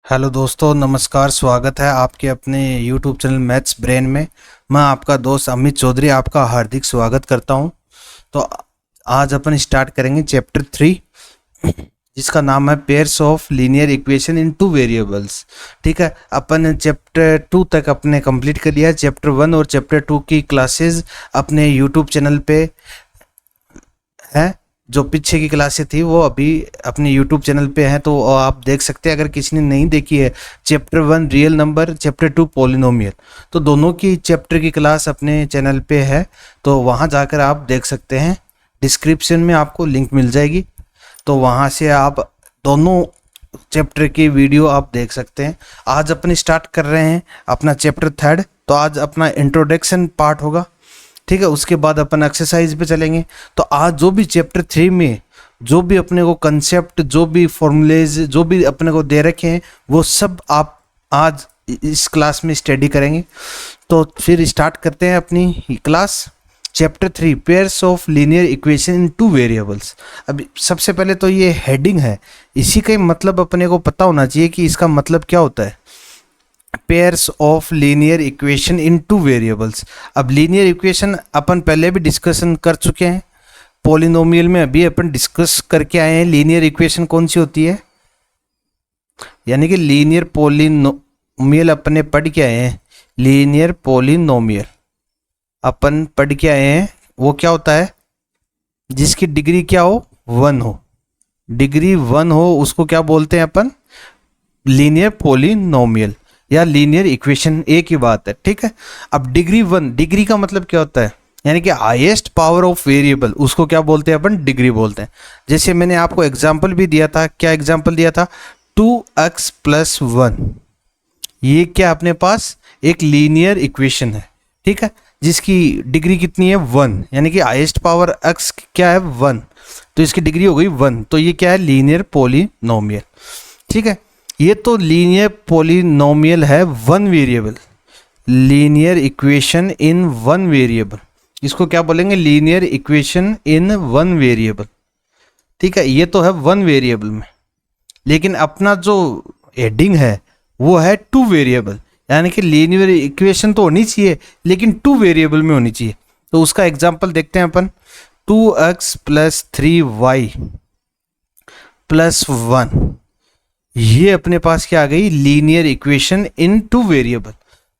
Hello दोस्तों, नमस्कार। स्वागत है आपके अपने यूट्यूब चैनल मैथ्स ब्रेन में। मैं आपका दोस्त अमित चौधरी आपका हार्दिक स्वागत करता हूं। तो आज अपन स्टार्ट करेंगे चैप्टर 3, जिसका नाम है pairs of linear equation in two variables. ठीक है, अपन चैप्टर 2 तक अपने कंप्लीट कर लिया। चैप्टर 1 और चैप्टर 2 की क्लासेस अपने यूट्यूब चैनल पे है। जो पीछे की क्लासें थी वो अभी अपने YouTube चैनल पे हैं, तो आप देख सकते हैं। अगर किसी ने नहीं देखी है, chapter 1 real number, chapter 2 polynomial, तो दोनों की चैप्टर की क्लास अपने चैनल पे है, तो वहाँ जाकर आप देख सकते हैं। डिस्क्रिप्शन में आपको लिंक मिल जाएगी, तो वहाँ से आप दोनों चैप्टर की वीडियो आप देख सकते हैं। आज अपन स्टार्ट कर रहे हैं अपना चैप्टर 3। तो आज अपना इंट्रोडक्शन पार्ट होगा, ठीक है। उसके बाद अपन एक्सरसाइज पे चलेंगे। तो आज जो भी चैप्टर 3 में जो भी अपने को कंसेप्ट, जो भी फॉर्मूलेज, जो भी अपने को दे रखे हैं, वो सब आप आज इस क्लास में स्टडी करेंगे। तो फिर स्टार्ट करते हैं अपनी class. Chapter 3 pairs of linear equation in two variables. अब सबसे पहले तो ये हेडिंग है, इसी का मतलब अपने को पता होना चाहिए कि इसका मतलब क्या होता है। Pairs of linear equation in two variables. अब लीनियर इक्वेशन अपन पहले भी डिस्कशन कर चुके हैं। पॉलिनोमियल में अभी अपन डिस्कस करके आए हैं लीनियर इक्वेशन कौन सी होती है, यानी कि लीनियर पॉलिनोमियल अपने पढ़ के आए हैं। लीनियर पॉलिनोमियल अपन पढ़ के आए हैं। वो क्या होता है, जिसकी डिग्री क्या हो, 1 हो। डिग्री 1 हो उसको क्या बोलते हैं अपन, लीनियर पॉलिनोमियल या लीनियर इक्वेशन, एक ही बात है। ठीक है। अब डिग्री 1, डिग्री का मतलब क्या होता है, यानी कि हाईएस्ट पावर ऑफ वेरिएबल, उसको क्या बोलते हैं अपन, डिग्री बोलते हैं। जैसे मैंने आपको एग्जांपल भी दिया था। क्या एग्जांपल दिया था, 2x + 1। ये क्या अपने पास एक लीनियर इक्वेशन है, ठीक है, जिसकी डिग्री कितनी है, 1, यानी कि हाईएस्ट पावर x क्या है, 1, तो इसकी डिग्री हो गई 1। तो ये क्या है, लीनियर पॉलिनोमियल। ठीक है, ये तो लीनियर पॉलिनोमियल है 1 variable. Linear equation in 1 variable, इसको क्या बोलेंगे, लीनियर इक्वेशन इन 1 वेरिएबल। ठीक है, ये तो है 1 वेरिएबल में। लेकिन अपना जो हेडिंग है वो है 2 वेरिएबल, यानी कि लीनियर इक्वेशन तो होनी चाहिए लेकिन 2 वेरिएबल में होनी चाहिए। तो उसका एग्जांपल देखते हैं अपन। 2x + 3y + 1, ये अपने पास क्या आ गई, लीनियर इक्वेशन इन 2 वेरिएबल।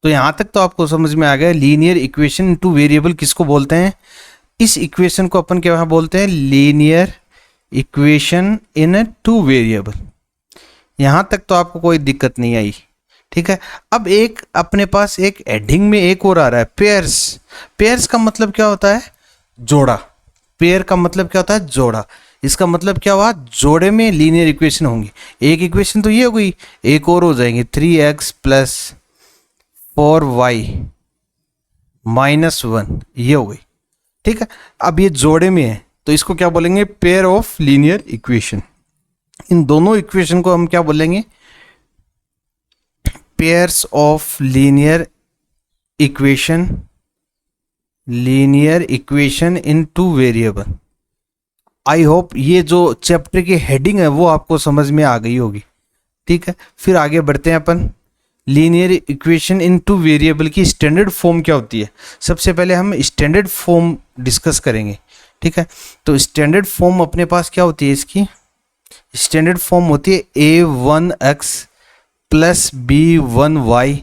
तो यहां तक तो आपको समझ में आ गया लीनियर इक्वेशन इन 2 वेरिएबल किसको बोलते हैं। इस इक्वेशन को अपन क्या बोलते हैं, लीनियर इक्वेशन इन 2 वेरिएबल। यहां तक तो आपको कोई दिक्कत नहीं आई, ठीक है। अब एक अपने पास एक हेडिंग में एक और आ रहा है, पेयर्स। पेयर्स का मतलब क्या होता है, जोड़ा। पेयर का मतलब क्या होता है, जोड़ा। इसका मतलब क्या हुआ, जोड़े में लीनियर इक्वेशन होंगी। एक इक्वेशन तो ये हो गई, एक और हो जाएंगे 3x + 4y - 1, ये हो गई। ठीक है, अब ये जोड़े में है तो इसको क्या बोलेंगे, पेयर ऑफ लीनियर इक्वेशन। इन दोनों इक्वेशन को हम क्या बोलेंगे, pairs of linear equation. Linear equation in 2 variable. I hope ये जो चैप्टर की हेडिंग है वो आपको समझ में आ गई होगी। ठीक है, फिर आगे बढ़ते हैं अपन। लीनियर इक्वेशन इन 2 वेरिएबल की स्टैंडर्ड फॉर्म क्या होती है। सबसे पहले हम स्टैंडर्ड फॉर्म डिस्कस करेंगे। ठीक है, तो स्टैंडर्ड फॉर्म अपने पास क्या होती है, इसकी स्टैंडर्ड फॉर्म होती है a1x + b1y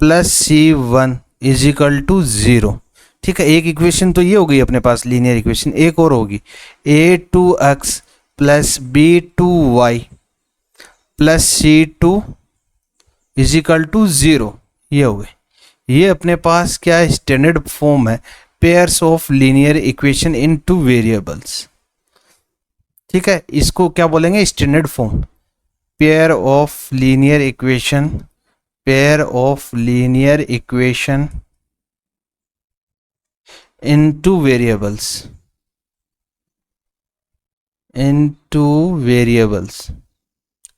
+ c1 = 0। ठीक है, एक इक्वेशन तो ये हो गई अपने पास लीनियर इक्वेशन। एक और होगी a2x + b2y + c2 = 0, ये हो गई। ये अपने पास क्या है, स्टैंडर्ड फॉर्म है, pairs of linear equation in 2 variables. ठीक है, इसको क्या बोलेंगे, standard form. Pair of linear equation, pair of linear equation in 2 variables, in 2 variables।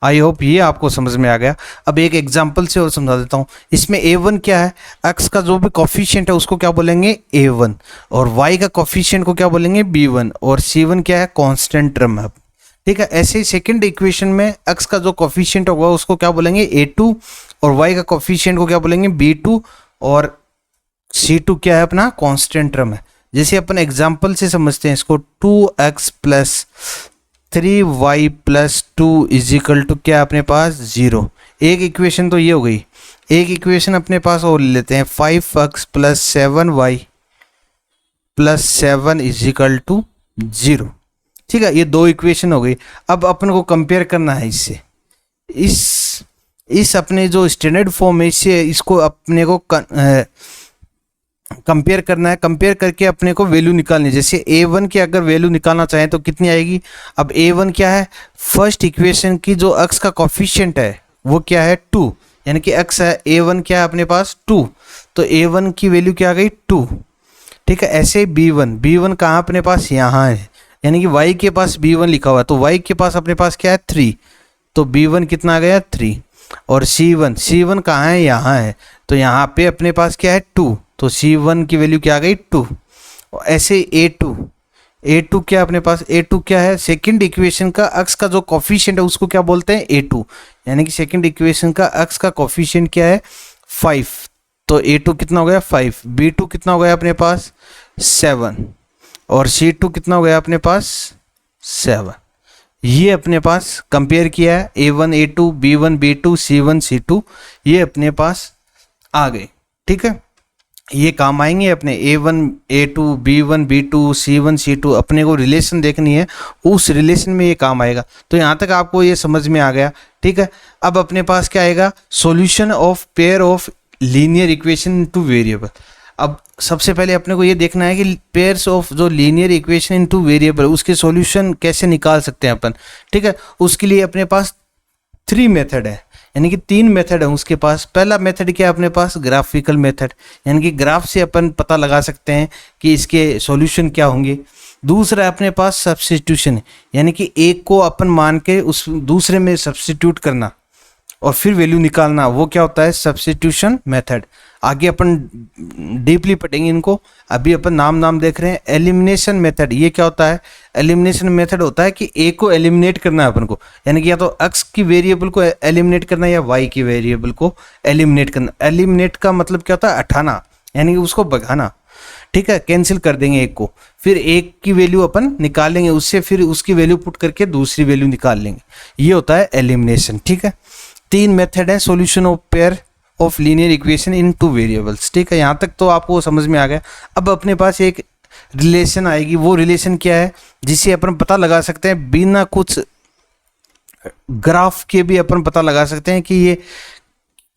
I hope ये आपको समझ में आ गया। अब एक एग्जांपल से और समझा देता हूँ। इसमें a1 क्या है, x का जो भी कॉफिशिएंट है उसको क्या बोलेंगे, a1, और y का कॉफिशिएंट को क्या बोलेंगे, b1, और c1 क्या है, कांस्टेंट टर्म है। ठीक है। ऐसे ही सेकंड इक्वेशन में x का जो कोफिशिएंट होगा उसको क्या बोलेंगे a2, और y का कोफिशिएंट को क्या बोलेंगे b2, और c2 क्या है अपना कांस्टेंट टर्म है। जैसे अपन एग्जांपल से समझते हैं इसको, 2x plus 3y plus 2 is equal to क्या अपने पास 0। एक इक्वेशन तो ये हो गई। एक इक्वेशन अपने पास और ले लेते हैं, 5x plus 7y plus 7 is equal to 0। ठीक है, ये दो इक्वेशन हो गई। अब अपन को कंपेयर करना है इससे, इस अपने जो स्टैंडर्ड फॉर्म है इससे इसको अपने को कंपेयर करना है। कंपेयर करके अपने को वैल्यू निकालनी है। जैसे a1 की अगर वैल्यू निकालना चाहें तो कितनी आएगी। अब a1 क्या है, फर्स्ट इक्वेशन की जो x का कोफिशिएंट है वो क्या है 2, यानी कि x है, a1 क्या है अपने पास 2, तो a1 की वैल्यू क्या आ गई 2। ठीक है, ऐसे b1 कहाँ अपने पास यहाँ है, यानी कि y के पास b1 लिखा हुआ है, तो y के पास अपने पास क्या है 3, तो b1 कितना आ गया 3। और c1 कहाँ है, यहाँ है, तो यहाँ पे अपने पास क्या है 2, तो c1 की वैल्यू क्या आ गई 2। और ऐसे a2 क्या अपने पास, a2 क्या है, सेकंड इक्वेशन का x का जो कोफिशिएंट है उसको क्या बोलते हैं a2, यानी कि सेकंड इक्वेशन का x का कोफिशिएंट क्या है 5, तो a2 कितना हो गया 5, b2 कितना हो गया अपने पास 7, और c2 कितना हो गया अपने पास 7। ये अपने पास कंपेयर किया है, a1 a2 b1 b2 c1 c2, ये अपने पास आ गए। ठीक है, ये काम आएंगे अपने a1 a2 b1 b2 c1 c2, अपने को रिलेशन देखनी है, उस रिलेशन में ये काम आएगा। तो यहाँ तक आपको ये समझ में आ गया। ठीक है, अब अपने पास क्या आएगा, solution of pair of linear equation into variable. अब सबसे पहले अपने को ये देखना है कि पेयर्स ऑफ जो लीनियर इक्वेशन इनटू वेरिएबल उसके सॉल्यूशन कैसे निकाल सकते हैं अपन। ठीक है, उसके लिए अपने पास 3 मेथड है, यानी कि 3 मेथड है उसके पास। पहला मेथड क्या है अपने पास, ग्राफिकल मेथड, यानी कि ग्राफ से अपन पता लगा सकते हैं कि इसके सॉल्यूशन क्या होंगे। दूसरा है अपने पास सब्स्टिट्यूशन, यानी कि एक को अपन मान के उस दूसरे में सब्स्टिट्यूट करना और फिर वैल्यू निकालना, वो क्या होता है सब्स्टिट्यूशन मेथड। आगे अपन डीपली पढ़ेंगे इनको, अभी अपन नाम देख रहे हैं। एलिमिनेशन मेथड, ये क्या होता है, एलिमिनेशन मेथड होता है कि ए को एलिमिनेट करना है अपन को, यानी कि या तो x की वेरिएबल को एलिमिनेट करना या y की वेरिएबल को एलिमिनेट करना। एलिमिनेट का मतलब क्या होता है, हटाना, यानी कि उसको भगाना। ठीक है, कैंसिल कर देंगे एक को, फिर एक की वैल्यू अपन निकालेंगे उससे, फिर उसकी वैल्यू पुट करके दूसरी वैल्यू निकाल लेंगे, ये होता है एलिमिनेशन। ठीक है, 3 मेथड है solution of pair of linear equation in 2 variables. ठीक है, यहाँ तक तो आपको समझ में आ गया। अब अपने पास एक रिलेशन आएगी, वो रिलेशन क्या है जिसे अपन पता लगा सकते हैं बिना कुछ ग्राफ के भी अपन पता लगा सकते हैं कि ये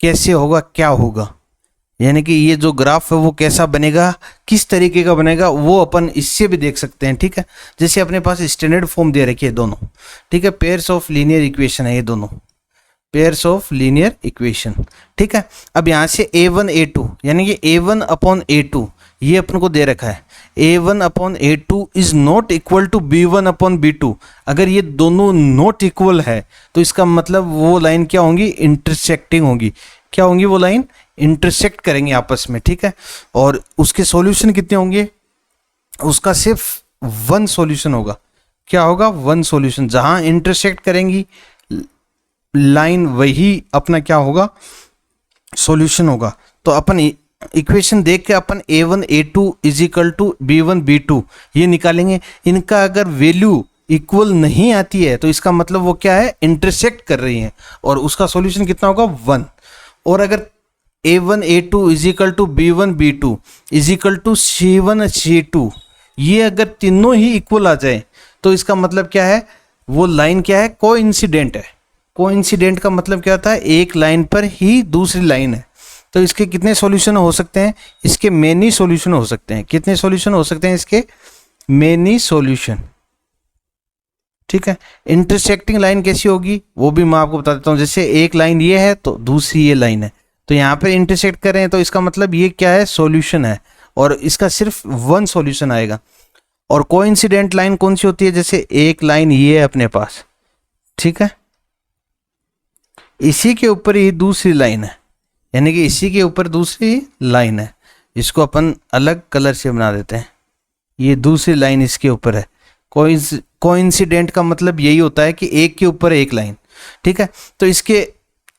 कैसे होगा, क्या होगा, यानी कि ये जो ग्राफ है वो कैसा बनेगा, किस तरीके का बनेगा, वो अपन इससे भी देख सकते हैं। ठीक है, जैसे अपने पास स्टैंडर्ड फॉर्म दे रखी है दोनों। ठीक है, पेयर्स ऑफ लीनियर इक्वेशन है ये दोनों, पेयर्स ऑफ लीनियर इक्वेशन। ठीक है, अब यहाँ से a1 a2, यानी कि a1 अपॉन a2 ये अपन को दे रखा है, a1 upon a2 is not equal to b1 upon b2। अगर ये दोनों नॉट इक्वल है तो इसका मतलब वो लाइन क्या होंगी, इंटरसेक्टिंग होंगी। क्या होंगी वो लाइन, इंटरसेक्ट करेंगे आपस में। ठीक है, और उसके सॉल्यूशन कितने होंगे, उसका सिर्फ 1 सॉल्यूशन होगा। क्या होगा, 1 सॉल्यूशन। जहां इंटरसेक्ट करेंगी लाइन वही अपना क्या होगा, सॉल्यूशन होगा। तो अपन इक्वेशन देख के अपन a1 a2 is equal to b1 b2 ये निकालेंगे। इनका अगर वैल्यू इक्वल नहीं आती है तो इसका मतलब वो क्या है, इंटरसेक्ट कर रही है, और उसका सॉल्यूशन कितना होगा 1। और अगर a1 a2 is equal to b1 b2 is equal to c1 c2 ये अगर तीनों ही इक्वल आ जाए तो इसका मतलब क्या है, वो लाइन क्या है, कोइंसिडेंट है। कोइंसिडेंट का मतलब क्या होता है, एक लाइन पर ही दूसरी लाइन है। तो इसके कितने सॉल्यूशन हो सकते हैं, इसके मेनी सॉल्यूशन हो सकते हैं। कितने सॉल्यूशन हो सकते हैं इसके, मेनी सॉल्यूशन। ठीक है, इंटरसेक्टिंग लाइन कैसी होगी वो भी मैं आपको बता देता हूँ। जैसे एक लाइन ये है तो दूसरी ये लाइन है, तो यहाँ पे इंटरसेक्ट करें तो इसका मतलब ये क्या है, सॉल्यूशन है, और इसका सिर्फ 1 सॉल्यूशन आएगा। और कोइंसिडेंट लाइन कौन सी होती है, जैसे एक लाइन ये है अपने पास, ठीक है, इसी के ऊपर ही दूसरी लाइन है, यानी कि इसी के ऊपर दूसरी लाइन है। इसको अपन अलग कलर से बना देते हैं, ये दूसरी लाइन इसके ऊपर है। कोइंसिडेंट का मतलब यही होता है कि एक के ऊपर एक लाइन, ठीक है। तो इसके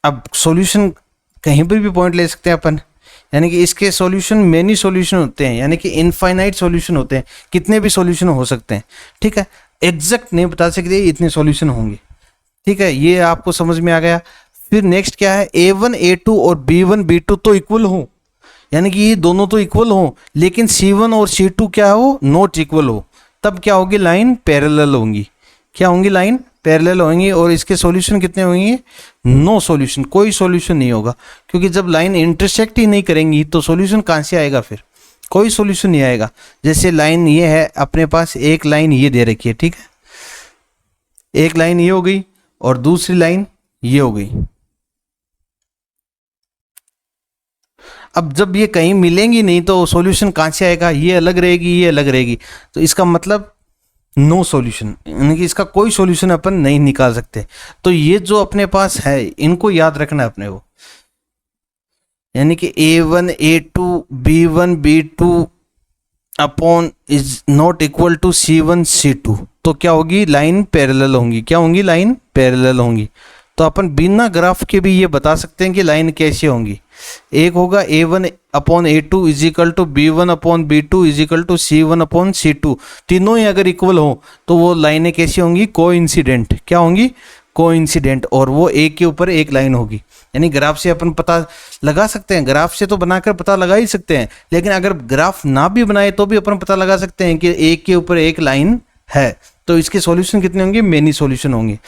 अब सॉल्यूशन कहीं पर भी पॉइंट ले सकते हैं अपन, यानी कि इसके सॉल्यूशन मेनी सॉल्यूशन होते हैं, यानी कि इनफाइनाइट सॉल्यूशन होते हैं, कितने भी सॉल्यूशन हो सकते हैं, ठीक है। एग्जैक्ट नहीं बता सकते इतने सॉल्यूशन होंगे, ठीक है। ये आपको समझ में आ गया। फिर नेक्स्ट क्या है, A1 A2 और B1 B2 तो इक्वल हो, यानी कि ये दोनों तो इक्वल हो, लेकिन C1 और C2 क्या हो, नॉट इक्वल हो, तब क्या होगी, लाइन पैरेलल होंगी। क्या होंगी, लाइन पैरेलल होंगी। और इसके सॉल्यूशन कितने होंगे, नो सॉल्यूशन, कोई सॉल्यूशन नहीं होगा, क्योंकि जब लाइन इंटरसेक्ट ही नहीं करेंगी तो सॉल्यूशन कहाँ से आएगा, फिर कोई सॉल्यूशन नहीं आएगा। जैसे लाइन ये है अपने पास, एक लाइन ये दे रखी है, ठीक है, एक लाइन ये हो गई और दूसरी लाइन ये हो गई। अब जब ये कहीं मिलेंगी नहीं तो सॉल्यूशन कहाँ से आएगा, ये अलग रहेगी, ये अलग रहेगी, तो इसका मतलब नो सॉल्यूशन, यानी कि इसका कोई सॉल्यूशन अपन नहीं निकाल सकते। तो ये जो अपने पास है इनको याद रखना है अपने को, यानी कि A1 A2 B1 B2 upon is not equal to C1 C2, तो क्या होगी, लाइन पैरेलल होंगी। क्या होंगी, लाइन पैरेलल होंगी। तो अपन बिना ग्राफ के भी ये बता सकते हैं कि लाइन कैसे होंगी। एक होगा A1 upon A2 is equal to B1 upon B2 is equal to C1 upon C2, तीनों ही अगर इक्वल हो तो वो लाइनें कैसी होंगी, कोइंसिडेंट। क्या होंगी, कोइंसिडेंट, और वो एक के ऊपर एक लाइन होगी। यानी ग्राफ से अपन पता लगा सकते हैं, ग्राफ से तो बनाकर पता लगा ही सकते हैं, लेकिन अगर ग्राफ ना भी बनाए तो भी अपन पता लगा सकते हैं कि एक के ऊपर एक लाइन है। तो इसके सॉल्यूशन कितने होंगे, मेनी सॉल्यूशन होंगे।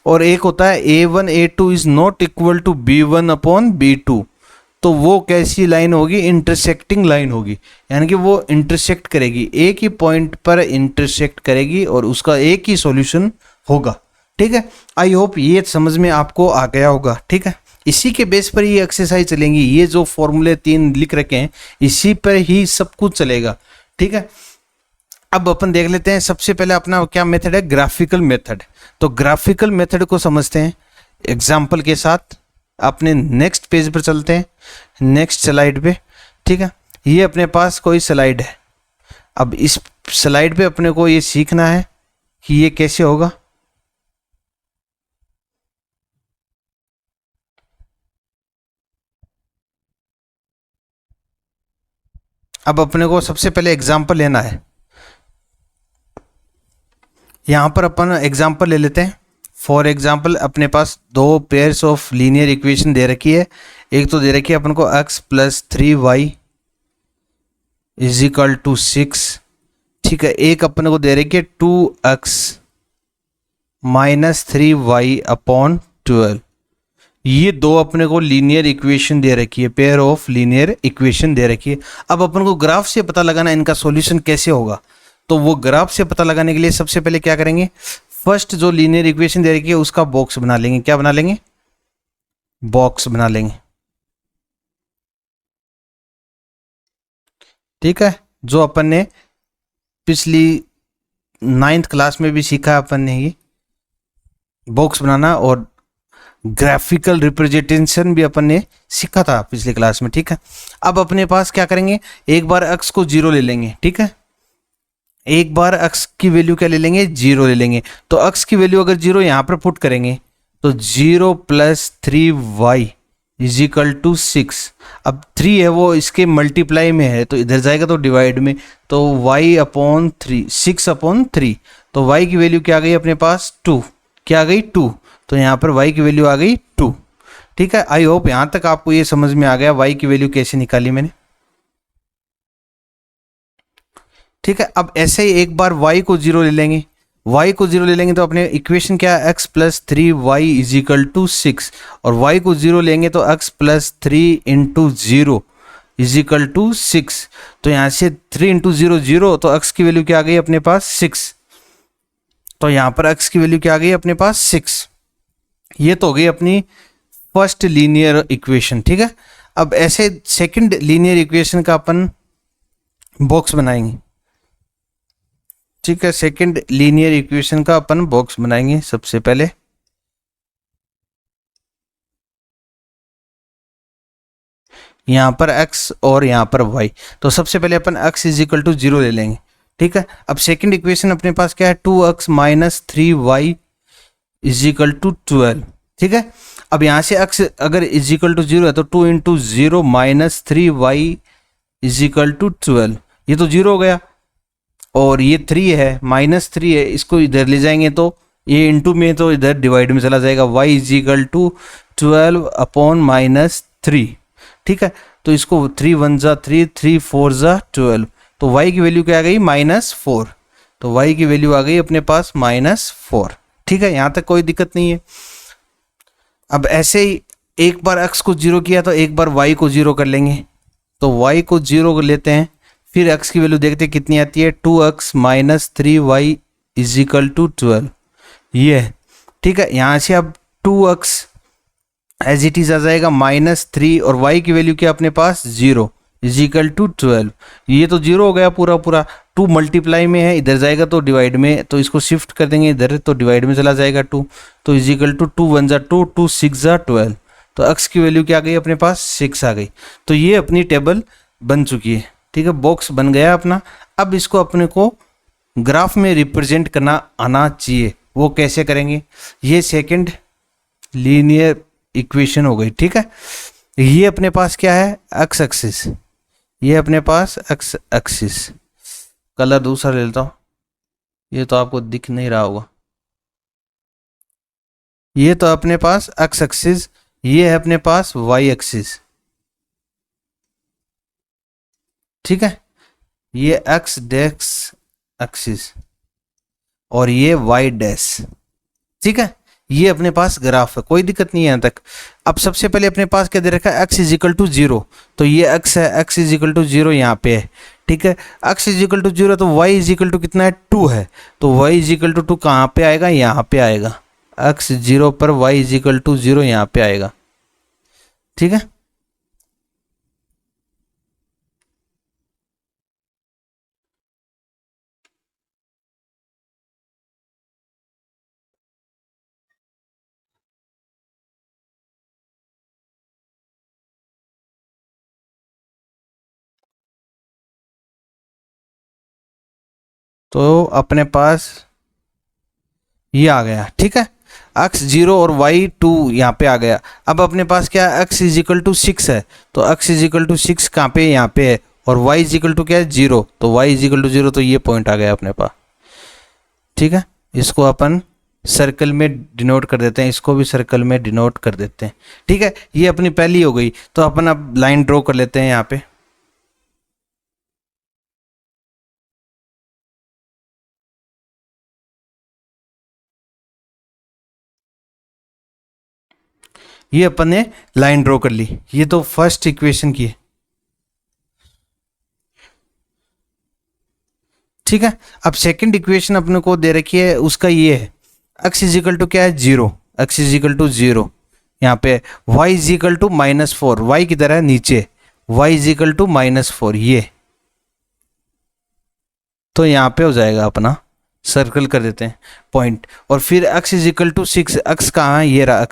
और एक होता है A1 A2 is not equal to B1 upon B2, तो वो कैसी लाइन होगी, इंटरसेक्टिंग लाइन होगी, यानी कि वो इंटरसेक्ट करेगी, एक ही पॉइंट पर इंटरसेक्ट करेगी और उसका एक ही सॉल्यूशन होगा, ठीक है। आई होप ये समझ में आपको आ गया होगा, ठीक है। इसी के बेस पर ये एक्सरसाइज चलेंगी, ये जो फॉर्मूले 3 लिख रखे हैं इसी पर ही सब कुछ चलेगा, ठीक है। अब अपन देख लेते हैं, सबसे पहले अपना क्या मेथड है, ग्राफिकल मेथड। तो ग्राफिकल मेथड को समझते हैं एग्जाम्पल के साथ। अपने नेक्स्ट पेज पर चलते हैं, नेक्स्ट स्लाइड पे, ठीक है। ये अपने पास कोई स्लाइड है। अब इस स्लाइड पे अपने को ये सीखना है कि ये कैसे होगा। अब अपने को सबसे पहले एग्जाम्पल लेना है। यहाँ पर अपन एग्जाम्पल ले लेते हैं। फॉर एग्जाम्पल अपने पास दो पेयर्स ऑफ लीनियर इक्वेशन दे रखी है। एक तो दे रखी है अपन को x plus 3y is equal to 6, ठीक है। एक अपन को दे रखी है 2x माइनस 3y अपॉन 12। ये दो अपने को लीनियर इक्वेशन दे रखी है, पेयर ऑफ लीनियर इक्वेशन दे रखी है। अब अपन को ग्राफ से पता लगाना इनका सॉल्यूशन कैसे होगा। तो वो ग्राफ से पता लगाने के लिए सबसे पहले क्या करेंगे, फर्स्ट जो लीनियर इक्वेशन दे रखी है उसका बॉक्स बना लेंगे। क्या बना लेंगे, बॉक्स बना लेंगे, ठीक है। जो अपन ने पिछली 9th क्लास में भी सीखा अपन ने, ये बॉक्स बनाना और ग्राफिकल रिप्रेजेंटेशन भी अपन ने सीखा था पिछली क्लास में, ठीक है। अब अपने पास क्या करेंगे, एक बार x को 0 ले लेंगे, ठीक है। एक बार x की वैल्यू क्या ले लेंगे, 0 ले लेंगे। तो x की वैल्यू अगर 0 यहाँ पर पुट करेंगे तो 0 plus 3y is equal to 6। अब 3 है वो इसके मल्टीप्लाई में है तो इधर जाएगा तो डिवाइड में, तो y अपॉन 3, 6 अपॉन 3, तो y की वैल्यू क्या आ गई अपने पास 2। क्या आ गई 2, तो यहाँ पर y की वैल्यू आ गई 2, ठीक है। आई होप यहाँ तक आपको ये समझ में आ गया y की वैल्यू कैसे निकाली मैंने, ठीक है। अब ऐसे ही एक बार y को 0 ले लेंगे, y को 0 ले लेंगे तो अपने इक्वेशन क्या है, x plus 3y is equal to 6, और y को 0 लेंगे तो x plus 3 into 0 is equal to 6। तो यहाँ से 3 इंटू 0 0, तो x की वैल्यू क्या आ गई अपने पास 6। तो यहाँ पर x की वैल्यू क्या आ गई अपने पास 6। ये तो हो गई अपनी फर्स्ट लीनियर इक्वेशन, ठीक है। अब ऐसे सेकंड लीनियर इक्वेशन का अपन बॉक्स बनाएंगे, ठीक है। सेकंड लीनियर इक्वेशन का अपन बॉक्स बनाएंगे सबसे पहले। यहाँ पर x और यहाँ पर y, तो सबसे पहले अपन x इज इक्वल टू 0 ले लेंगे, ठीक है। अब सेकंड इक्वेशन अपने पास क्या है, 2x minus 3y is equal to 12, ठीक है। अब यहाँ से x अगर इज इक्वल टू 0 है तो 2 into 0 minus 3y is equal to 12, ये तो 0 हो गया, और ये 3 है माइनस 3 है, इसको इधर ले जाएंगे तो ये इंटू में तो इधर डिवाइड में चला जाएगा, y is equal to 12 upon minus 3, ठीक है। तो इसको 3 1 जा 3, 3 4 जा 12, तो y की वैल्यू क्या आ गई, -4, तो y की वैल्यू आ गई अपने पास -4, ठीक है। यहाँ तक कोई दिक्कत नहीं है। अब ऐसे ही एक बार x को 0 किया तो एक बार y को 0 कर लेंगे, तो y को 0 लेते हैं, फिर x की वैल्यू देखते हैं कितनी आती है, 2x minus 3y is equal to 12, ये है, ठीक है। यहाँ से अब 2x एज इट इज आ जाएगा -3 और y की वैल्यू क्या अपने पास 0 इज इक्वल टू 12, ये तो 0 हो गया पूरा पूरा, 2 मल्टीप्लाई में है, इधर जाएगा तो डिवाइड में, तो इसको शिफ्ट कर देंगे इधर तो डिवाइड में चला जाएगा 2, तो इज इक्वल टू 2 1 जा 2, 2 6 जा 12, तो x की वैल्यू क्या आ गई अपने पास 6 आ गई। तो ये अपनी टेबल बन चुकी है, ठीक है, बॉक्स बन गया अपना। अब इसको अपने को ग्राफ में रिप्रेजेंट करना आना चाहिए, वो कैसे करेंगे, ये सेकंड लीनियर इक्वेशन हो गई, ठीक है। ये अपने पास क्या है, एक्स एक्सिस, ये अपने पास एक्स एक्सिस, कलर दूसरा ले लेता हूँ, ये तो आपको दिख नहीं रहा होगा, ये तो अपने पास एक्स एक्सिस, ये है अपने पास वाई एक्सिस, ठीक है, ये एक्स डैश एक्सिस और ये वाई डैश, ठीक है। ये अपने पास ग्राफ है, कोई दिक्कत नहीं है यहाँ तक। अब सबसे पहले अपने पास क्या दे रखा है, x इज इक्वल टू 0, तो ये x है, x इज इक्वल टू 0 यहाँ पे है, ठीक है। x इज इक्वल टू 0 तो y इज इक्वल टू कितना है 2 है, तो y इज इक्वल टू 2 कहाँ पे आएगा, यहाँ पे आएगा, x 0 पर y इज इक्वल टू 0 यहाँ पे आएगा, ठीक है। तो अपने पास ये आ गया, ठीक है, x 0 और y 2 यहाँ पे आ गया। अब अपने पास क्या है, x इज इक्वल टू 6 है, तो x इज इक्वल टू 6 कहाँ पे, यहाँ पे है, और y इज इक्वल टू क्या है 0, तो y इज इक्वल टू 0, तो ये पॉइंट आ गया अपने पास, ठीक है। इसको अपन सर्कल में डिनोट कर देते हैं, इसको भी सर्कल में डिनोट कर देते हैं, ठीक है। ये अपनी पहली हो गई, तो अपन अब लाइन ड्रॉ कर लेते हैं यहाँ पे, ये अपन ने लाइन ड्रॉ कर ली, ये तो फर्स्ट इक्वेशन की है, ठीक है। अब सेकंड इक्वेशन अपने को दे रखी है, उसका ये है, x इज इक्वल टू क्या है 0, x इज इक्वल टू 0 यहाँ पे, y is equal to -4, y की तरह है नीचे, y इज इक्वल टू -4, ये तो यहाँ पे हो जाएगा अपना, सर्कल कर देते हैं पॉइंट, और फिर x is equal to 6, x कहाँ है, ये रहा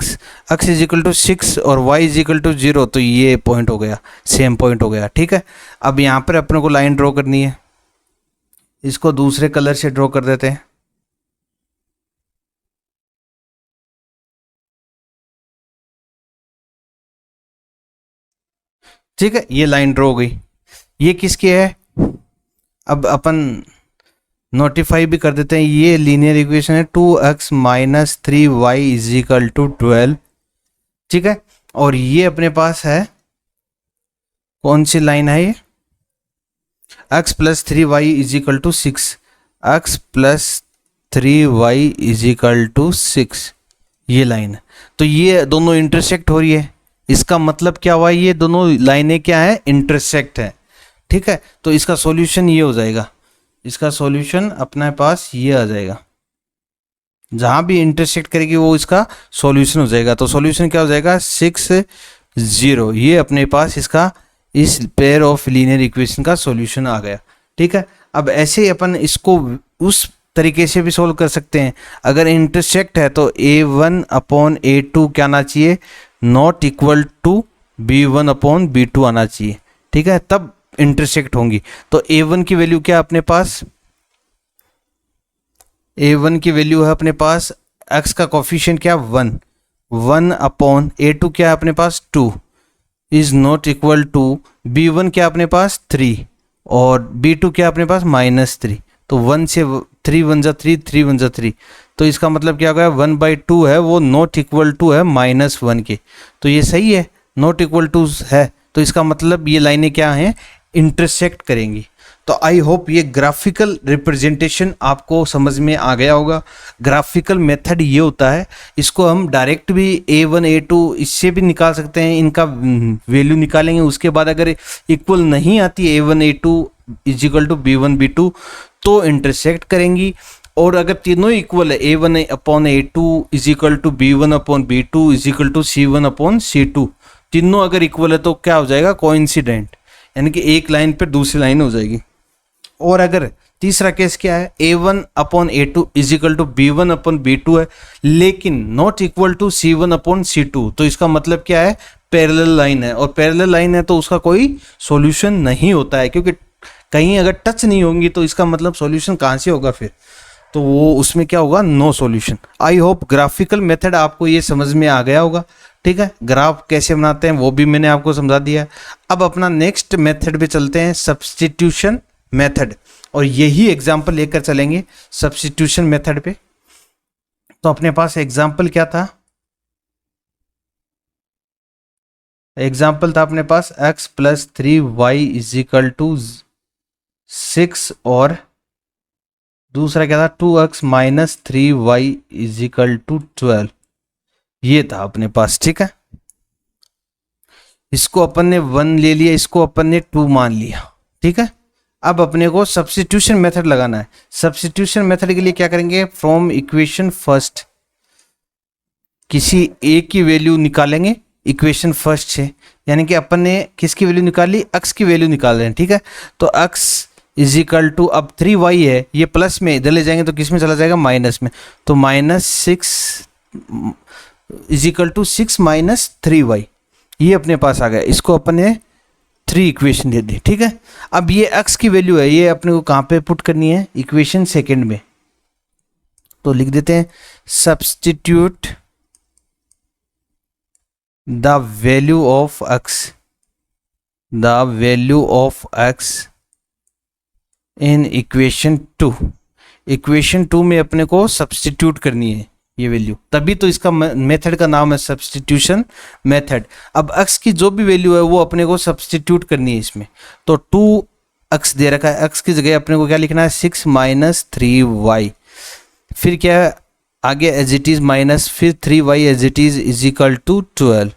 x इज इक्वल टू 6 और y इज इक्वल टू 0, तो ये पॉइंट हो गया, सेम पॉइंट हो गया, ठीक है। अब यहाँ पर अपने को लाइन ड्रॉ करनी है, इसको दूसरे कलर से ड्रॉ कर देते हैं, ठीक है, ये लाइन ड्रॉ हो गई। ये किसकी है, अब अपन नोटिफाई भी कर देते हैं, ये लीनियर इक्वेशन है 2x minus 3y is equal to 12, ठीक है। और ये अपने पास है, कौन सी लाइन है ये, x plus 3y is equal to 6, x plus 3y is equal to 6, ये लाइन है। तो ये दोनों इंटरसेक्ट हो रही है, इसका मतलब क्या हुआ, ये दोनों लाइनें क्या है, इंटरसेक्ट है, ठीक है। तो इसका सॉल्यूशन ये हो जाएगा, इसका सॉल्यूशन अपने पास ये आ जाएगा, जहां भी इंटरसेक्ट करेगी वो इसका सॉल्यूशन हो जाएगा। तो सॉल्यूशन क्या हो जाएगा 6 0, ये अपने पास इसका इस पेयर ऑफ लीनियर इक्वेशन का सॉल्यूशन आ गया, ठीक है। अब ऐसे ही अपन इसको उस तरीके से भी सोल्व कर सकते हैं, अगर इंटरसेक्ट है तो a1 अपॉन a2 क्या आना चाहिए, not equal to b1 upon b2 आना चाहिए, ठीक है, तब इंटरसेक्ट होंगी। तो a1 की वैल्यू क्या अपने पास a1 की वैल्यू है अपने पास, x का कोफिशिएंट क्या 1, 1 अपॉन a2 क्या है अपने पास 2 is not equal to b1 क्या अपने पास 3 और b2 क्या अपने पास -3। तो 1 से 3 1 जा 3, 3 1 जा 3, तो इसका मतलब क्या होगा 1/2 है वो नॉट इक्वल टू है -1 के। तो ये सही है, नॉट इक्वल टू है, तो इसका मतलब ये लाइनें क्या हैं, इंटरसेक्ट करेंगी। तो आई होप ये ग्राफिकल रिप्रेजेंटेशन आपको समझ में आ गया होगा। ग्राफिकल मेथड ये होता है, इसको हम डायरेक्ट भी a1 a2 इससे भी निकाल सकते हैं, इनका वैल्यू निकालेंगे, उसके बाद अगर इक्वल नहीं आती a1 a2 is equal to b1 b2 तो इंटरसेक्ट करेंगी, और अगर तीनों इक्वल है a1 upon a2 is equal to b1 upon b2 is equal to c1 upon c2, तीनों अगर इक्वल है तो क्या हो जाएगा, कोइंसिडेंट, यानी कि एक लाइन पर दूसरी लाइन हो जाएगी। और अगर तीसरा केस क्या है, a1 upon a2 is equal to b1 upon b2 है लेकिन not equal to c1 upon c2, तो इसका मतलब क्या है, पैरेलल लाइन है, और पैरेलल लाइन है तो उसका कोई सॉल्यूशन नहीं होता है, क्योंकि कहीं अगर टच नहीं होंगी तो इसका मतलब सॉल्यूशन कहाँ से होगा फिर, तो वो उसमें क्या होगा, no solution. I hope graphical method आपको ये समझ में आ गया होगा। ठीक है, ग्राफ कैसे बनाते हैं वो भी मैंने आपको समझा दिया। अब अपना नेक्स्ट मेथड पे चलते हैं, सब्स्टिट्यूशन मेथड, और यही एग्जाम्पल लेकर चलेंगे सब्स्टिट्यूशन मेथड पे। तो अपने पास एग्जाम्पल क्या था, एग्जाम्पल था अपने पास x + 3y is equal to 6 और दूसरा क्या था 2x - 3y is equal to 12, ये था अपने पास। ठीक है, इसको अपन ने 1 ले लिया, इसको अपन ने 2 मान लिया। ठीक है, अब अपने को सब्स्टिट्यूशन मेथड लगाना है। सब्स्टिट्यूशन मेथड के लिए क्या करेंगे, फ्रॉम इक्वेशन फर्स्ट किसी a की वैल्यू निकालेंगे इक्वेशन फर्स्ट से, यानी कि अपन ने किसकी वैल्यू निकाली, x की वैल्यू निकाल रहे हैं। ठीक है, तो x इज इक्वल टू, अब 3y है, ये प्लस में इधर ले जाएंगे तो किस में चला जाएगा, माइनस में, तो -6 इज इक्वल टू 6 - 3y, ये अपने पास आ गया। इसको अपन ने 3 इक्वेशन दे दी। ठीक है, अब ये x की वैल्यू है, ये अपने को कहाँ पे पुट करनी है, इक्वेशन सेकंड में, तो लिख देते हैं substitute the value of x, the value of x in equation 2। Equation 2 में अपने को सब्स्टिट्यूट करनी है ये वैल्यू, तभी तो इसका मेथड का नाम है सब्स्टिट्यूशन मेथड। अब x की जो भी वैल्यू है वो अपने को सब्स्टिट्यूट करनी है इसमें, तो 2x दे रखा है, x की जगह अपने को क्या लिखना है, 6 - 3y, फिर क्या है आगे एज इट इज माइनस, फिर 3y as it is equal to 12,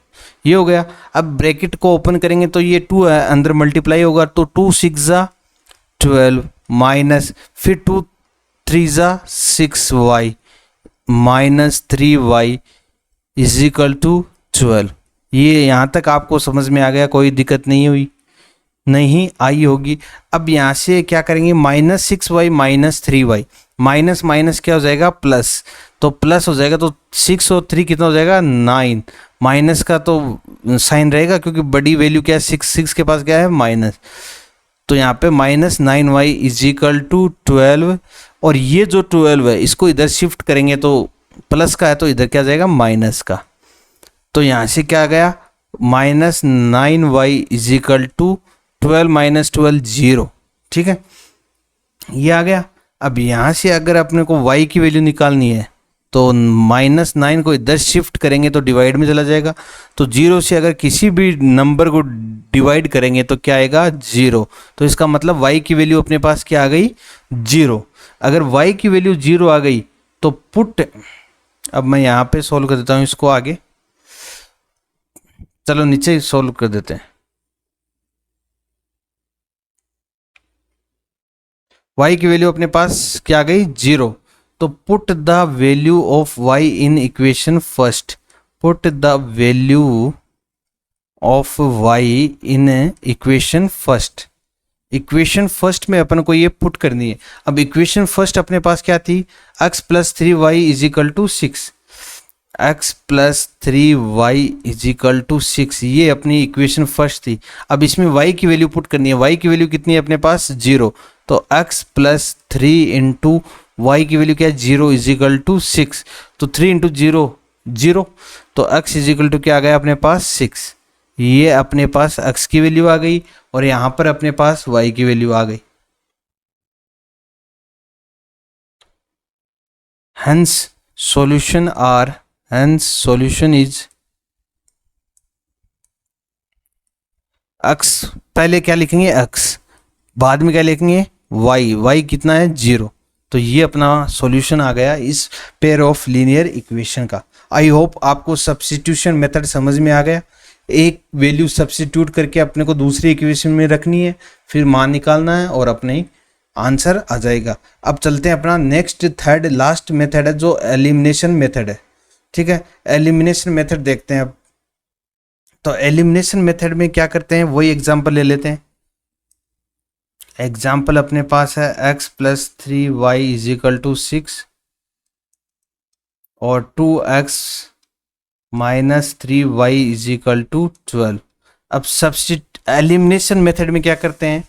ये हो गया। अब ब्रैकेट को ओपन करेंगे तो ये 2 है, अंदर मल्टीप्लाई होगा, तो 2 6 12 माइनस, फिर 2 3 6y -3y is equal to 12। ये यहाँ तक आपको समझ में आ गया, कोई दिक्कत नहीं हुई, नहीं आई होगी। अब यहाँ से क्या करेंगे, -6y -3y, माइनस माइनस क्या हो जाएगा, प्लस, तो प्लस हो जाएगा, तो 6 और 3 कितना हो जाएगा, 9, माइनस का तो साइन रहेगा क्योंकि बड़ी वैल्यू क्या है, 6 के पास क्या है, माइनस, तो यहाँ पे -9y इज इक्वल टू 12, और ये जो 12 है इसको इधर शिफ्ट करेंगे तो प्लस का है तो इधर क्या जाएगा, माइनस का, तो यहाँ से क्या आ गया, -9y इज इक्वल टू 12 - 12 0। ठीक है, ये आ गया। अब यहाँ से अगर अपने को y की वैल्यू निकालनी है तो -9 को इधर शिफ्ट करेंगे तो डिवाइड में चला जाएगा, तो 0 से अगर किसी भी नंबर को डिवाइड करेंगे तो क्या आएगा, 0, तो इसका मतलब y की वैल्यू अपने पास क्या आ गई, 0। अगर y की वैल्यू 0 आ गई तो पुट, अब मैं यहाँ पे सॉल्व कर देता हूँ इसको आगे, चलो नीचे सॉल्व कर देते हैं। y की वैल्यू अपने पास क्या आ गई, 0, तो put the value of y in equation first, put the value of y in equation first, equation first में अपन को ये पुट करनी है। अब इक्वेशन फर्स्ट अपने पास क्या थी, x + 3y is equal to 6, x + 3y is equal to 6, ये अपनी इक्वेशन फर्स्ट थी। अब इसमें y की वैल्यू पुट करनी है, y की वैल्यू कितनी है अपने पास, 0, तो x + 3 × y की वैल्यू क्या है 0 इज इक्वल टू 6, तो 3 इंटू 0 0, तो x इज इक्वल टू क्या आ गया अपने पास 6। ये अपने पास x की वैल्यू आ गई और यहाँ पर अपने पास y की वैल्यू आ गई। hence solution is x, पहले क्या लिखेंगे x, बाद में क्या लिखेंगे y कितना है 0। तो ये अपना सॉल्यूशन आ गया इस पेयर ऑफ लीनियर इक्वेशन का। आई होप आपको सब्स्टिट्यूशन मेथड समझ में आ गया। एक वैल्यू सब्स्टिट्यूट करके अपने को दूसरी इक्वेशन में रखनी है, फिर मान निकालना है और अपने आंसर आ जाएगा। अब चलते हैं अपना नेक्स्ट थर्ड लास्ट मेथड है जो एलिमिनेशन मेथड है। ठीक है, एलिमिनेशन मेथड देखते हैं अब। तो एलिमिनेशन मेथड में क्या करते हैं वही एग्जांपल ले लेते हैं। एग्जाम्पल अपने पास है x plus 3y is equal to 6 और 2x minus 3y is equal to 12। अब एलिमिनेशन मेथड में क्या करते हैं,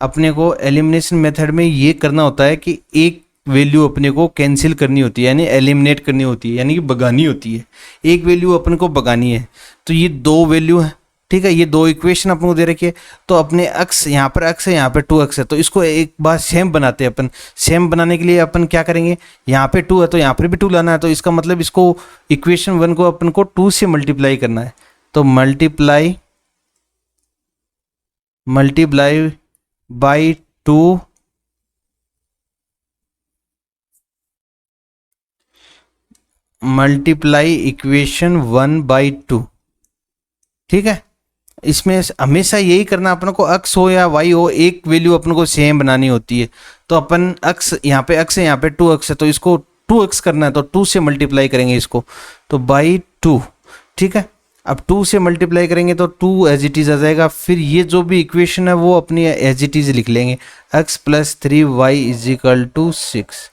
अपने को एलिमिनेशन मेथड में ये करना होता है कि एक वैल्यू अपने को कैंसिल करनी होती है, यानी एलिमिनेट करनी होती है, यानी कि भगानी होती है। एक वैल्यू अपन को भगानी है, तो ये दो वैल्यू है। ठीक है, ये दो इक्वेशन अपन को दे रखी है, तो अपने x यहाँ पर x है, यहाँ पे 2x है, तो इसको एक बार सेम बनाते हैं अपन। सेम बनाने के लिए अपन क्या करेंगे, यहाँ पे 2 है तो यहाँ पर भी 2 लाना है, तो इसका मतलब इसको इक्वेशन 1 को अपन को 2 से मल्टीप्लाई करना है। तो multiply by 2 multiply equation 1 by 2। ठीक है, इसमें हमेशा यही करना, अपन को x हो या y हो, एक वैल्यू अपन को सेम बनानी होती है। तो अपन x यहाँ पे x है, यहाँ पे 2x है, तो इसको 2x करना है, तो 2 से मल्टीप्लाई करेंगे इसको, तो बाई 2। ठीक है, अब 2 से मल्टीप्लाई करेंगे तो 2 एज इट इज़ आ जाएगा। फिर ये जो भी इक्वेशन है वो अपनी एज इट इज़ लिख लेंगे, x plus 3y is equal to 6।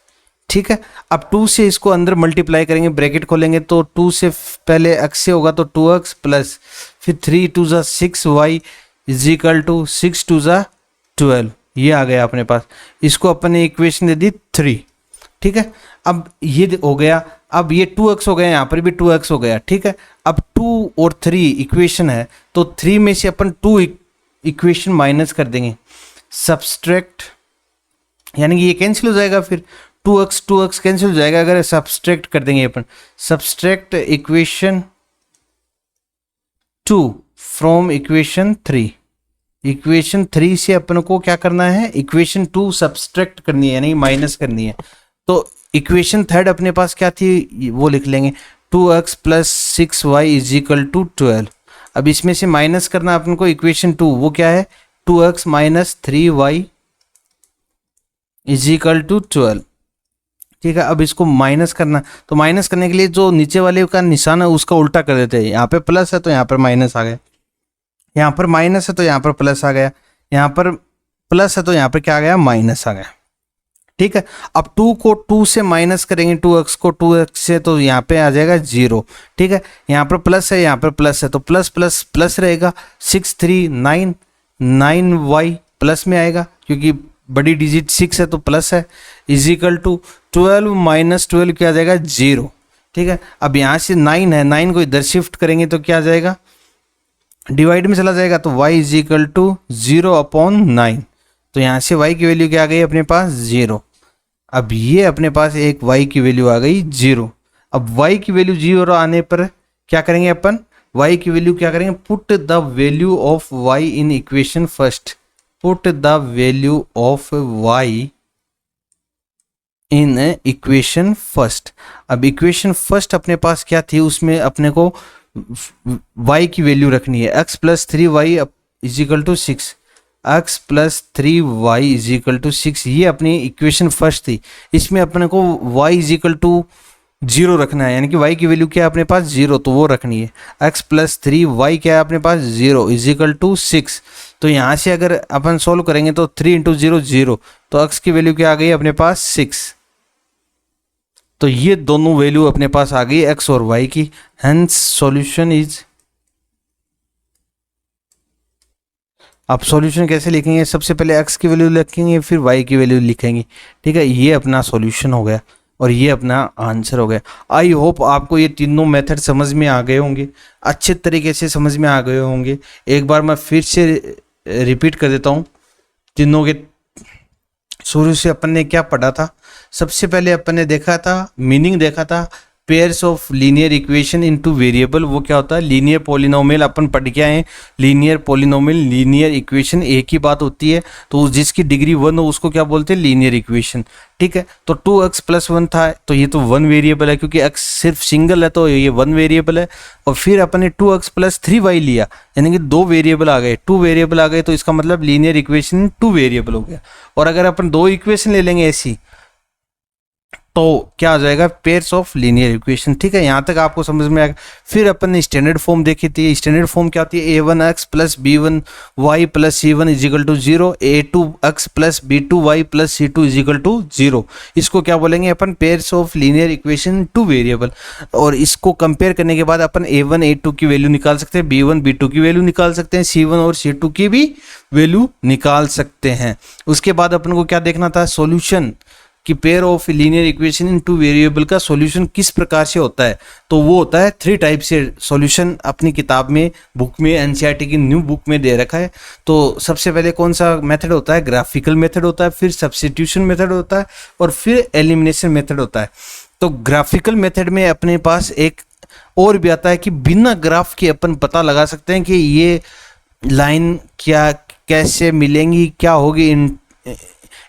ठीक है, अब 2 से इसको अंदर मल्टीप्लाई करेंगे, ब्रैकेट खोलेंगे, तो 2 से पहले x से होगा तो 2x प्लस फिर 3 2 ज़ा 6y इज इक्वल टू 6 2 ज़ा 12। ये आ गया अपने पास, इसको अपन ने इक्वेशन दे दी 3। ठीक है, अब ये हो गया, अब ये 2x हो गया, यहाँ पर भी 2x हो गया। ठीक है, अब 2 और 3 इक्वेशन है, तो 3 में से अपन 2 इक्वेशन माइनस कर देंगे, सब्सट्रैक्ट, यानी कि ये कैंसिल हो जाएगा, फिर 2x कैंसिल हो जाएगा अगर सब्सट्रैक्ट कर देंगे अपन। Subtract equation 2 from equation 3। Equation 3 से अपन को क्या करना है, इक्वेशन 2 सब्सट्रैक्ट करनी है, यानी माइनस करनी है। तो इक्वेशन थर्ड अपने पास क्या थी वो लिख लेंगे, 2x plus 6y is equal to 12। अब इसमें से माइनस करना अपन को इक्वेशन 2, वो क्या है 2x minus 3y is equal to 12। ठीक है, अब इसको माइनस करना, तो माइनस करने के लिए जो नीचे वाले का निशान है उसका उल्टा कर देते हैं। यहाँ पे प्लस है तो यहाँ पर माइनस आ गया, यहाँ पर माइनस है तो यहाँ पर प्लस आ गया, यहाँ पर प्लस है तो यहाँ पर क्या आ गया माइनस आ गया। ठीक है, अब 2 को 2 से माइनस करेंगे, 2x को 2x से, तो यहाँ पे आ जाएगा 0। ठीक है, यहाँ पर प्लस है, यहाँ पर प्लस है, तो प्लस प्लस प्लस रहेगा, 6 3 9 9y प्लस में आएगा क्योंकि बड़ी डिजिट 6 है तो प्लस है, इज इक्वल टू 12 माइनस 12 क्या आ जाएगा 0। ठीक है, अब यहाँ से 9 है, 9 को इधर शिफ्ट करेंगे तो क्या आ जाएगा, डिवाइड में चला जाएगा, तो y is equal to 0 upon 9। तो यहाँ से y की वैल्यू क्या आ गई अपने पास 0। अब ये अपने पास एक y की वैल्यू आ गई 0। अब y की वैल्यू 0 आने पर क्या करेंगे अपन, y की वैल्यू क्या करेंगे, put the value of y in equation first. Put the value of y in equation first. अब इक्वेशन फर्स्ट अपने पास क्या थी, उसमें अपने को y की वैल्यू रखनी है, x plus 3y is equal to 6, x plus 3y is equal to 6, ये अपनी इक्वेशन फर्स्ट थी। इसमें अपने को y इज इक्वल टू 0 रखना है, यानी कि y की वैल्यू क्या है अपने पास 0, तो वो रखनी है। x प्लस 3y क्या है अपने पास 0 इज इक्वल टू 6। तो यहाँ से अगर अपन सोल्व करेंगे तो 3 इंटू 0 0, तो x की वैल्यू क्या आ गई अपने पास 6। तो ये दोनों वैल्यू अपने पास आ गई x और y की। हेंस सॉल्यूशन इज आप सॉल्यूशन कैसे लिखेंगे, सबसे पहले x की वैल्यू लिखेंगे फिर y की वैल्यू लिखेंगे, ठीक है। ये अपना सॉल्यूशन हो गया और ये अपना आंसर हो गया। आई होप आपको ये तीनों मेथड समझ में आ गए होंगे, अच्छे तरीके से समझ में आ गए होंगे। एक बार मैं फिर से रिपीट कर देता हूँ। तीनों के शुरू से अपन ने क्या पढ़ा था, सबसे पहले अपन ने देखा था, मीनिंग देखा था pairs of linear equation into variable. वो क्या होता है, लीनियर पॉलिनोमियल अपन पढ़ के आए हैं। लीनियर पॉलिनोमियल लीनियर इक्वेशन एक ही बात होती है, तो जिसकी डिग्री 1 हो उसको क्या बोलते हैं, लीनियर इक्वेशन, ठीक है। तो 2x + 1 था, तो ये तो 1 वेरिएबल है, क्योंकि x सिर्फ सिंगल है तो ये 1 वेरिएबल है। और फिर अपन ने 2x + 3y लिया, यानी कि 2 वेरिएबल आ गए, 2 वेरिएबल आ गए, तो इसका मतलब लीनियर इक्वेशन 2 वेरिएबल हो गया। और अगर अपन 2 इक्वेशन ले लेंगे ऐसी, तो क्या आ जाएगा, पेयर्स ऑफ लीनियर इक्वेशन, ठीक है। यहाँ तक आपको समझ में आएगा। फिर अपन ने स्टैंडर्ड फॉर्म देखी थी। स्टैंडर्ड फॉर्म क्या होती है, a1x + b1y + c1 = 0, a2x + b2y + c2 = 0। इसको क्या बोलेंगे अपन, pairs of linear equation 2 variable. और इसको कंपेयर करने के बाद अपन a1 a2 की वैल्यू निकाल सकते हैं, b1 b2 की वैल्यू निकाल सकते हैं, c1 और c2 की भी वैल्यू निकाल सकते हैं। उसके बाद अपन को क्या देखना था, सॉल्यूशन कि pair of linear equation in 2 variable का सॉल्यूशन किस प्रकार से होता है। तो वो होता है 3 टाइप से सॉल्यूशन, अपनी किताब में, बुक में, एनसीईआरटी की न्यू बुक में दे रखा है। तो सबसे पहले कौन सा मेथड होता है, ग्राफिकल मेथड होता है, फिर सब्स्टिट्यूशन मेथड होता है, और फिर एलिमिनेशन मेथड होता है। तो ग्राफिकल मेथड में अपने पास एक और भी आता है कि बिना ग्राफ के अपन पता लगा सकते हैं कि ये लाइन क्या कैसे मिलेंगी, क्या होगी,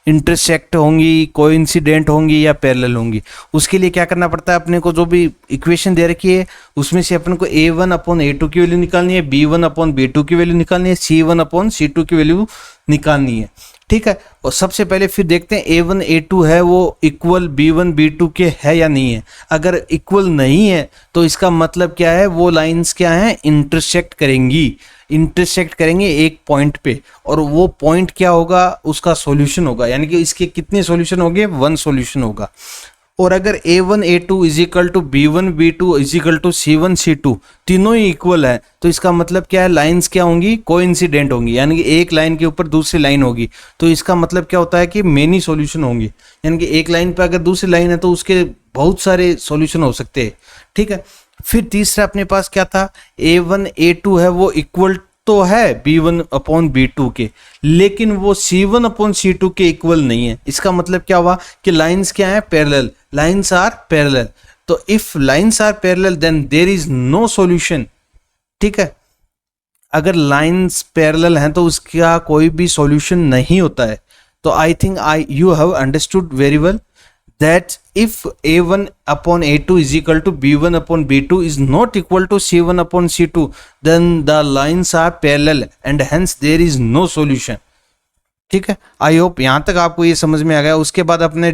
इंटरसेक्ट होंगी, कोइंसिडेंट होंगी या पैरेलल होंगी। उसके लिए क्या करना पड़ता है, अपने को जो भी इक्वेशन दे रखी है उसमें से अपन को a1/a2 की वैल्यू निकालनी है, b1/b2 की वैल्यू निकालनी है, c1/c2 की वैल्यू निकालनी है, ठीक है। और सबसे पहले फिर देखते हैं a1 a2 है वो इक्वल b1 b2 के है या नहीं है। अगर इक्वल नहीं है तो इसका मतलब क्या है, वो लाइंस क्या है, इंटरसेक्ट करेंगे एक पॉइंट पे, और वो पॉइंट क्या होगा, उसका सॉल्यूशन होगा। यानी कि इसके कितने सॉल्यूशन होंगे, 1 सॉल्यूशन होगा। और अगर a1 a2 = b1 b2 = c1 c2 तीनों ही इक्वल है, तो इसका मतलब क्या है, लाइंस क्या होंगी, कोइंसिडेंट होंगी, यानी कि एक लाइन के ऊपर दूसरी लाइन होगी। तो इसका मतलब क्या होता है कि मेनी सॉल्यूशन होंगे, यानी कि एक लाइन पे अगर दूसरी लाइन है तो उसके बहुत सारे सॉल्यूशन हो सकते हैं, ठीक है। फिर तीसरा अपने पास क्या था, a1 a2 है वो इक्वल तो है b1/b2 के, लेकिन वो c1/c2 के इक्वल नहीं है। इसका मतलब क्या हुआ कि लाइंस क्या है, पैरेलल, लाइंस आर पैरेलल। तो if lines are parallel then there is no solution, ठीक है। अगर लाइंस पैरेलल हैं तो उसका कोई भी सॉल्यूशन नहीं होता है। तो I think you have understood very well that if a1/a2 = b1/b2 is not equal to c1/c2 then the lines are parallel and hence there is no solution, ठीक है। आई होप यहाँ तक आपको ये समझ में आ गया। उसके बाद अपने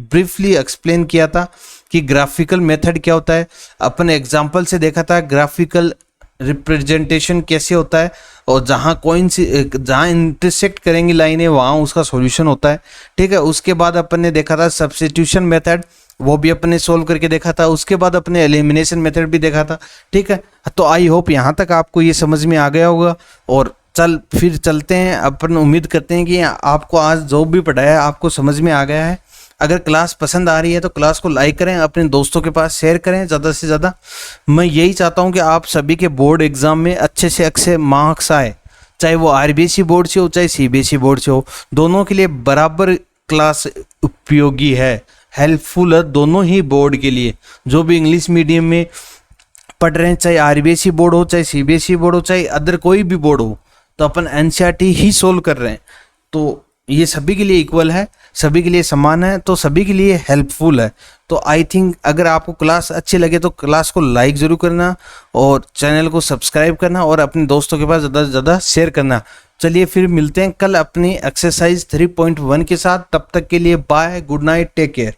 ब्रीफली एक्सप्लेन किया था कि ग्राफिकल मेथड क्या होता है, अपन एग्जांपल से देखा था ग्राफिकल रिप्रेजेंटेशन कैसे होता है, और जहाँ इंटरसेक्ट करेंगी लाइनें वहाँ उसका सॉल्यूशन होता है, ठीक है। उसके बाद अपन ने देखा था सब्स्टिट्यूशन मेथड, वो भी अपन ने सोल्व करके देखा था। उसके बाद अपने एलिमिनेशन मेथड भी देखा था, ठीक है। तो आई होप यहाँ तक आपको ये समझ में आ गया होगा। और फिर चलते हैं, अपन उम्मीद करते हैं कि आपको आज जो भी पढ़ाया आपको समझ में आ गया है। अगर क्लास पसंद आ रही है तो क्लास को लाइक करें, अपने दोस्तों के पास शेयर करें ज़्यादा से ज़्यादा। मैं यही चाहता हूं कि आप सभी के बोर्ड एग्ज़ाम में अच्छे से अच्छे मार्क्स आए, चाहे वो आरबीएसई बोर्ड से हो चाहे सीबीएसई बोर्ड से हो, दोनों के लिए बराबर क्लास उपयोगी है, हेल्पफुल है दोनों ही बोर्ड के लिए। जो भी इंग्लिश मीडियम में पढ़ रहे हैं, चाहे आरबीएसई बोर्ड हो चाहे सीबीएसई बोर्ड हो चाहे अदर कोई भी बोर्ड हो, तो अपन एनसीईआरटी ही सोल्व कर रहे हैं। तो ये सभी के लिए इक्वल है, सभी के लिए समान है, तो सभी के लिए हेल्पफुल है। तो आई थिंक अगर आपको क्लास अच्छी लगे तो क्लास को लाइक ज़रूर करना और चैनल को सब्सक्राइब करना और अपने दोस्तों के पास ज़्यादा से ज़्यादा शेयर करना। चलिए फिर मिलते हैं कल अपनी एक्सरसाइज 3.1 के साथ। तब तक के लिए bye, good night, take care.